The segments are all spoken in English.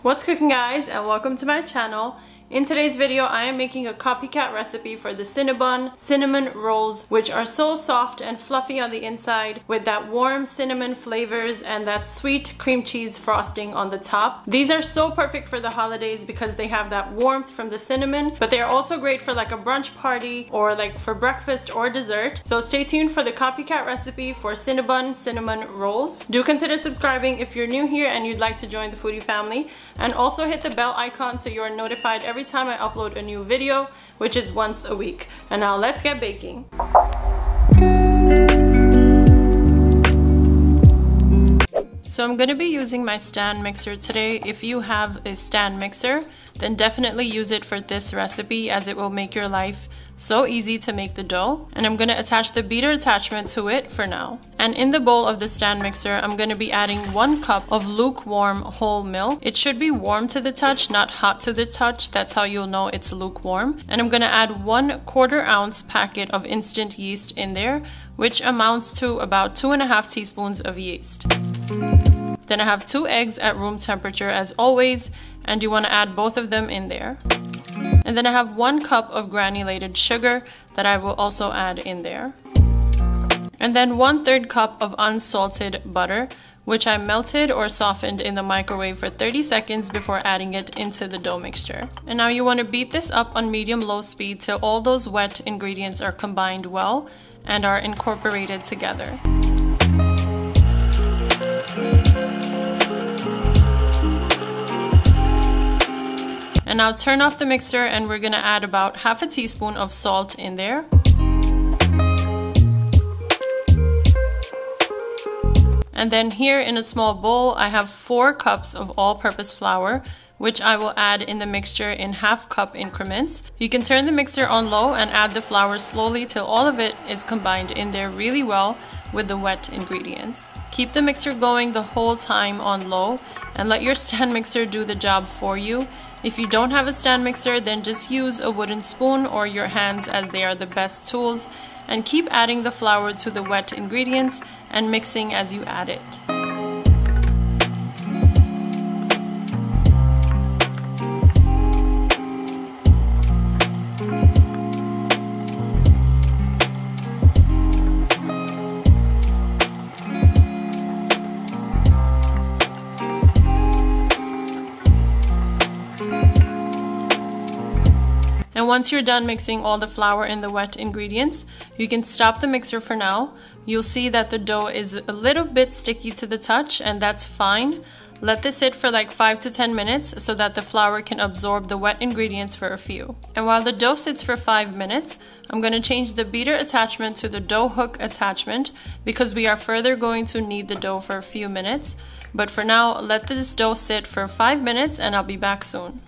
What's cooking, guys, and welcome to my channel. In today's video, I am making a copycat recipe for the Cinnabon cinnamon rolls, which are so soft and fluffy on the inside with that warm cinnamon flavors and that sweet cream cheese frosting on the top. These are so perfect for the holidays because they have that warmth from the cinnamon, but they are also great for like a brunch party or like for breakfast or dessert. So stay tuned for the copycat recipe for Cinnabon cinnamon rolls. Do consider subscribing if you're new here and you'd like to join the foodie family, and also hit the bell icon so you're notified every time I upload a new video, which is once a week. And now let's get baking. So I'm going to be using my stand mixer today. If you have a stand mixer, then definitely use it for this recipe, as it will make your life so easy to make the dough. And I'm going to attach the beater attachment to it for now. And in the bowl of the stand mixer, I'm going to be adding 1 cup of lukewarm whole milk. It should be warm to the touch, not hot to the touch. That's how you'll know it's lukewarm. And I'm going to add 1/4 ounce packet of instant yeast in there, which amounts to about 2.5 teaspoons of yeast. Then I have 2 eggs at room temperature as always, and you want to add both of them in there. And then I have 1 cup of granulated sugar that I will also add in there. And then 1/3 cup of unsalted butter, which I melted or softened in the microwave for 30 seconds before adding it into the dough mixture. And now you want to beat this up on medium-low speed till all those wet ingredients are combined well and are incorporated together. And now turn off the mixer, and we're gonna add about 1/2 teaspoon of salt in there. And then here in a small bowl, I have 4 cups of all-purpose flour, which I will add in the mixture in 1/2 cup increments. You can turn the mixer on low and add the flour slowly till all of it is combined in there really well with the wet ingredients. Keep the mixer going the whole time on low and let your stand mixer do the job for you. If you don't have a stand mixer, then just use a wooden spoon or your hands, as they are the best tools, and keep adding the flour to the wet ingredients and mixing as you add it. And once you're done mixing all the flour and the wet ingredients, you can stop the mixer for now. You'll see that the dough is a little bit sticky to the touch, and that's fine. Let this sit for like 5 to 10 minutes so that the flour can absorb the wet ingredients for a few. And while the dough sits for 5 minutes, I'm going to change the beater attachment to the dough hook attachment because we are further going to knead the dough for a few minutes. But for now, let this dough sit for 5 minutes and I'll be back soon.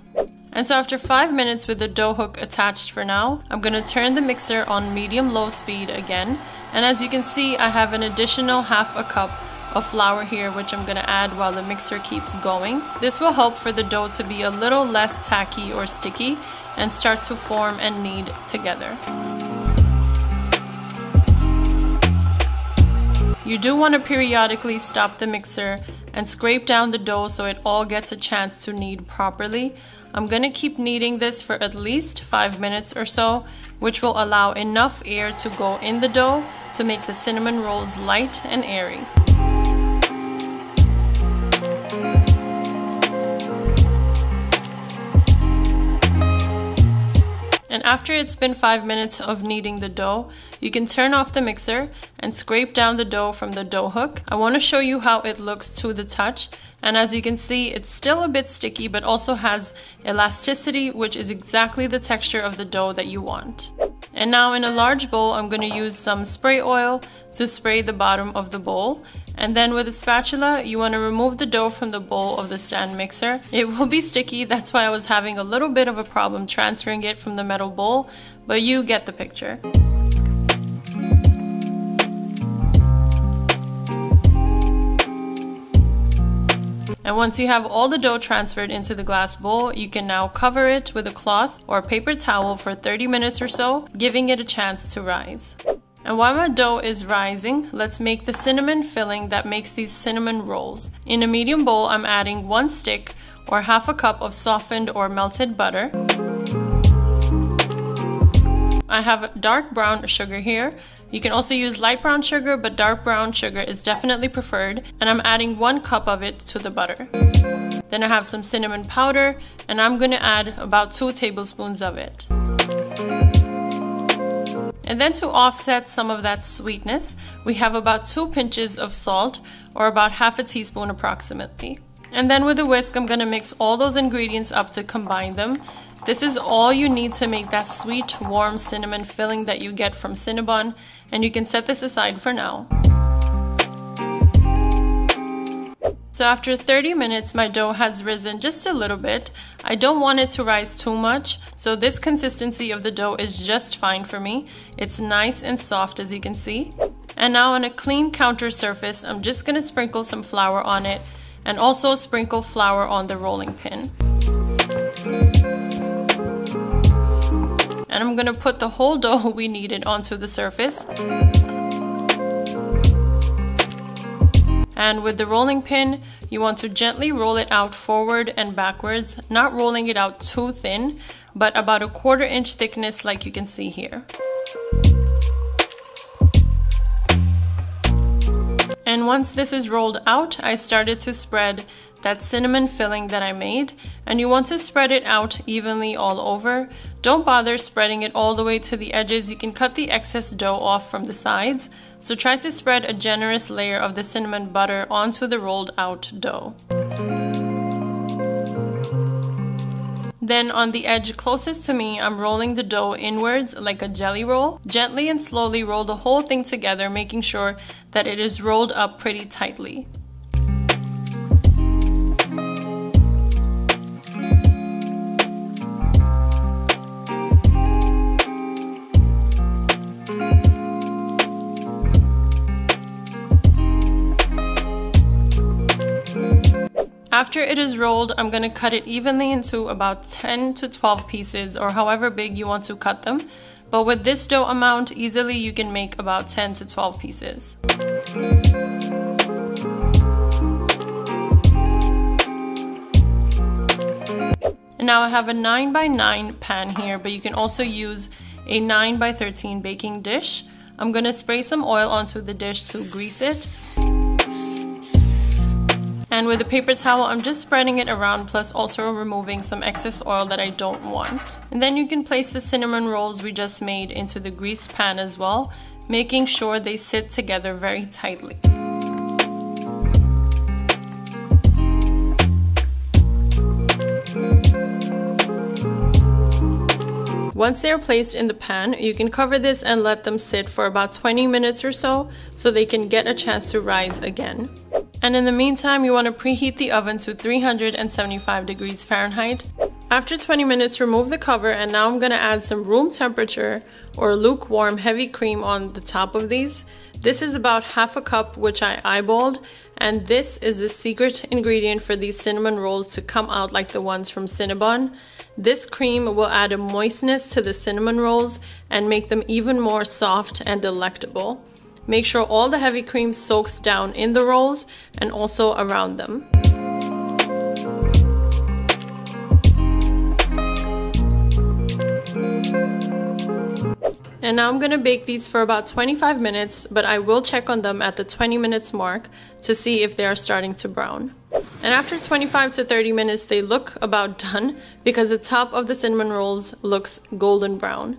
And so after 5 minutes with the dough hook attached for now, I'm going to turn the mixer on medium-low speed again. And as you can see, I have an additional 1/2 cup of flour here, which I'm going to add while the mixer keeps going. This will help for the dough to be a little less tacky or sticky and start to form and knead together. You do want to periodically stop the mixer and scrape down the dough so it all gets a chance to knead properly. I'm going to keep kneading this for at least 5 minutes or so, which will allow enough air to go in the dough to make the cinnamon rolls light and airy. And after it's been 5 minutes of kneading the dough, you can turn off the mixer and scrape down the dough from the dough hook. I want to show you how it looks to the touch. And as you can see, it's still a bit sticky, but also has elasticity, which is exactly the texture of the dough that you want. And now in a large bowl, I'm going to use some spray oil to spray the bottom of the bowl. And then with a spatula, you want to remove the dough from the bowl of the stand mixer. It will be sticky, that's why I was having a little bit of a problem transferring it from the metal bowl, but you get the picture. And once you have all the dough transferred into the glass bowl, you can now cover it with a cloth or a paper towel for 30 minutes or so, giving it a chance to rise. And while my dough is rising, let's make the cinnamon filling that makes these cinnamon rolls. In a medium bowl, I'm adding 1 stick or half a cup of softened or melted butter. I have dark brown sugar here. You can also use light brown sugar, but dark brown sugar is definitely preferred, and I'm adding 1 cup of it to the butter. Then I have some cinnamon powder, and I'm going to add about 2 tablespoons of it. And then to offset some of that sweetness, we have about 2 pinches of salt, or about half a teaspoon approximately. And then with a whisk, I'm going to mix all those ingredients up to combine them. This is all you need to make that sweet, warm cinnamon filling that you get from Cinnabon, and you can set this aside for now. So after 30 minutes, my dough has risen just a little bit. I don't want it to rise too much, so this consistency of the dough is just fine for me. It's nice and soft, as you can see. And now on a clean counter surface, I'm just gonna sprinkle some flour on it, and also sprinkle flour on the rolling pin. And I'm gonna put the whole dough we needed onto the surface. And with the rolling pin, you want to gently roll it out forward and backwards, not rolling it out too thin, but about a 1/4 inch thickness like you can see here. And once this is rolled out, I started to spread that cinnamon filling that I made, and you want to spread it out evenly all over. Don't bother spreading it all the way to the edges. You can cut the excess dough off from the sides, so try to spread a generous layer of the cinnamon butter onto the rolled out dough. Then on the edge closest to me, I'm rolling the dough inwards like a jelly roll. Gently and slowly roll the whole thing together, making sure that it is rolled up pretty tightly. After it is rolled, I'm going to cut it evenly into about 10 to 12 pieces, or however big you want to cut them. But with this dough amount, easily you can make about 10 to 12 pieces. And now I have a 9x9 pan here, but you can also use a 9x13 baking dish. I'm going to spray some oil onto the dish to grease it. And with a paper towel, I'm just spreading it around, plus also removing some excess oil that I don't want. And then you can place the cinnamon rolls we just made into the greased pan as well, making sure they sit together very tightly. Once they are placed in the pan, you can cover this and let them sit for about 20 minutes or so they can get a chance to rise again. And in the meantime, you want to preheat the oven to 375 degrees Fahrenheit. After 20 minutes, remove the cover, and now I'm going to add some room temperature or lukewarm heavy cream on the top of these. This is about half a cup, which I eyeballed, and this is the secret ingredient for these cinnamon rolls to come out like the ones from Cinnabon. This cream will add a moistness to the cinnamon rolls and make them even more soft and delectable. Make sure all the heavy cream soaks down in the rolls and also around them. And now I'm going to bake these for about 25 minutes, but I will check on them at the 20 minutes mark to see if they are starting to brown. And after 25 to 30 minutes, they look about done because the top of the cinnamon rolls looks golden brown.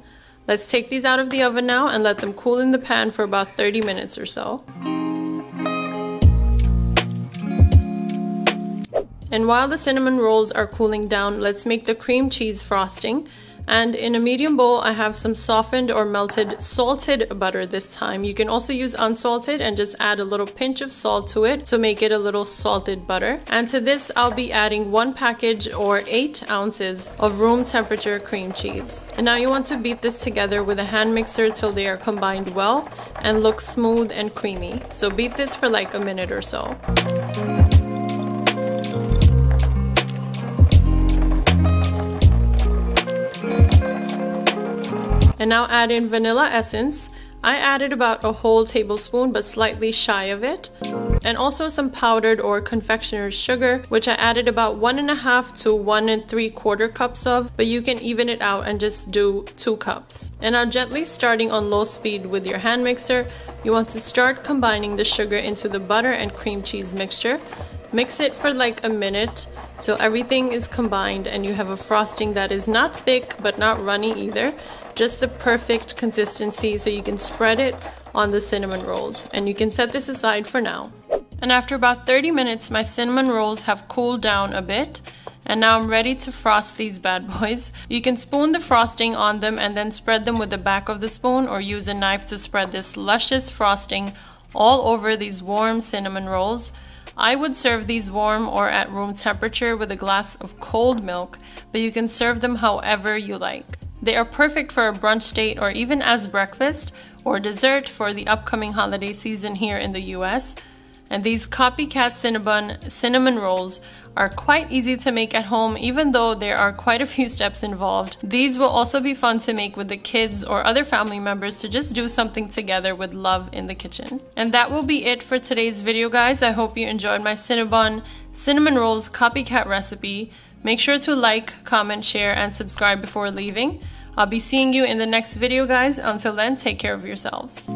Let's take these out of the oven now and let them cool in the pan for about 30 minutes or so. And while the cinnamon rolls are cooling down, let's make the cream cheese frosting. And in a medium bowl, I have some softened or melted salted butter this time. You can also use unsalted and just add a little pinch of salt to it to make it a little salted butter. And to this, I'll be adding 1 package or 8 ounces of room temperature cream cheese. And now you want to beat this together with a hand mixer till they are combined well and look smooth and creamy. So beat this for like a minute or so. And now add in vanilla essence. I added about a whole tablespoon, but slightly shy of it. and also some powdered or confectioner's sugar, which I added about 1.5 to 1 3/4 cups of, but you can even it out and just do 2 cups. And now gently starting on low speed with your hand mixer, you want to start combining the sugar into the butter and cream cheese mixture. Mix it for like a minute till everything is combined and you have a frosting that is not thick but not runny either. Just the perfect consistency so you can spread it on the cinnamon rolls. And you can set this aside for now. And after about 30 minutes, my cinnamon rolls have cooled down a bit. And now I'm ready to frost these bad boys. You can spoon the frosting on them and then spread them with the back of the spoon, or use a knife to spread this luscious frosting all over these warm cinnamon rolls. I would serve these warm or at room temperature with a glass of cold milk, but you can serve them however you like. They are perfect for a brunch date or even as breakfast or dessert for the upcoming holiday season here in the US. And these Copycat Cinnabon cinnamon rolls are quite easy to make at home, even though there are quite a few steps involved. These will also be fun to make with the kids or other family members to just do something together with love in the kitchen. And that will be it for today's video, guys. I hope you enjoyed my Cinnabon cinnamon rolls Copycat recipe. Make sure to like, comment, share, and subscribe before leaving. I'll be seeing you in the next video, guys. Until then, take care of yourselves.